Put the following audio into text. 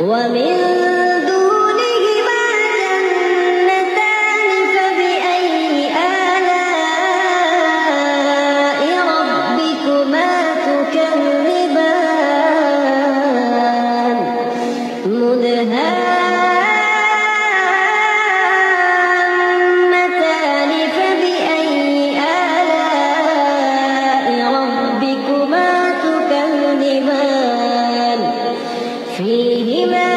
ومن دونهما جنتان فبأي آلاء ربكما تكذبان مدهامتان فبأي آلاء ربكما تكذبان فيهما